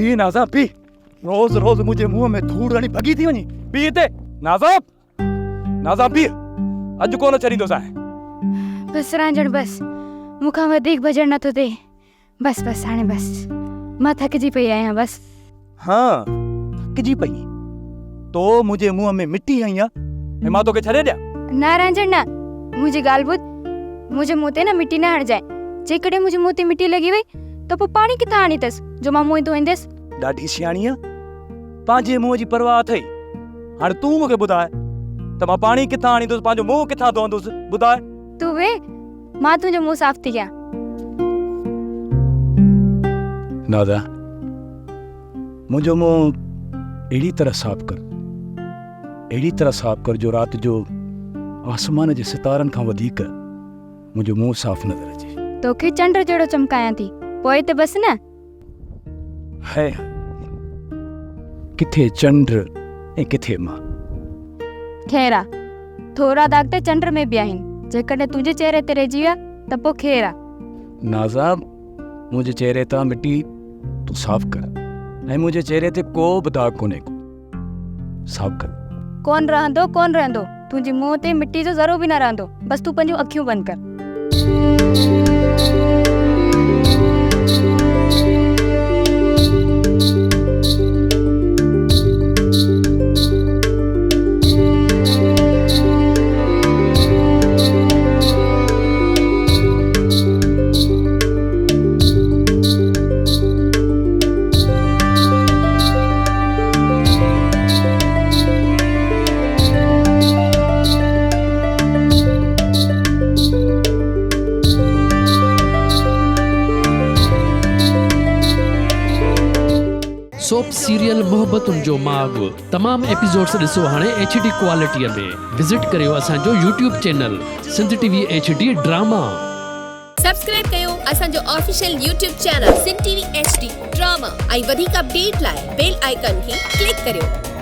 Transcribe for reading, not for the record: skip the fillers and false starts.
P नाज़ा P. रोज रोज मुझे मुंह में धूड़ हणी भगी थी वनी। पी ते नाज़ा नाज़ा पी। अज कोन छरींदो सां। बस रांझण बस मुखा वधीक भजण न थो थे। बस बस हाणे बस मां थकजी पई आहियां बस। हाँ थकजी पई तो मुझे मुंह में मिट्टी आई है मां तोखे छॾे ॾियां? ना रांझण ना, मुझे ॻाल्हि ॿुध। मुझे मुंह ते न मिट्टी न हणजाए। जेकॾहिं मुझे मुंह ते मिट्टी लगी वई तो पोइ पाणी किथां आणी अथसि जो मां मुंहुं धोईंदसि? ॾाढी सियाणी आहे। पंहिंजे मुंहं जी परवाह अथई। हाणे तूं मूंखे ॿुधाए त मां पाणी किथां आणींदुसि, पंहिंजो मुंहुं किथां धोईंदुसि? ॿुधाए। तूं वे मां तुंहिंजो मुंहुं साफ़ थी कयां। नाज़ा मुंहिंजो मुंहुं अहिड़ी तरह साफ़ कर, अहिड़ी तरह साफ़ कर जो राति जो आसमान जे सितारनि खां वधीक मुंहिंजो मुंहुं साफ़ नज़र अचे। तोखे चंड जहिड़ो चमकायां थी पोइ त बस न। है किथे चंड ऐं किथे मां। ख़ैर आहे, थोरा दाग त चंड में बि आहिनि। जेकॾहिं तुंहिंजे चेहरे ते रहिजी विया त पोइ ख़ैर आहे। नाज़ा मुंहिंजे चेहरे तां मिट्टी तूं साफ़ कर ऐं मुंहिंजे चेहरे ते को बि दाग कोन्हे को। साफ़ कर। कोन रहंदो तुंहिंजे मुंहुं ते मिट्टी जो ज़रो बि न रहंदो। बस तूं पंहिंजूं अखियूं बंदि कर। सोप सीरियल मोहब्बतुनि जो माग तमाम एपिसोड्स ॾिसो हाणे HD क्वालिटीअ में। विज़िट करियो असांजो YouTube channel Sindh TV HD drama. Subscribe कयो असांजो official YouTube channel Sindh TV HD drama ऐं वधीक अपडेट लाइ बेल आइकन खे क्लिक करियो।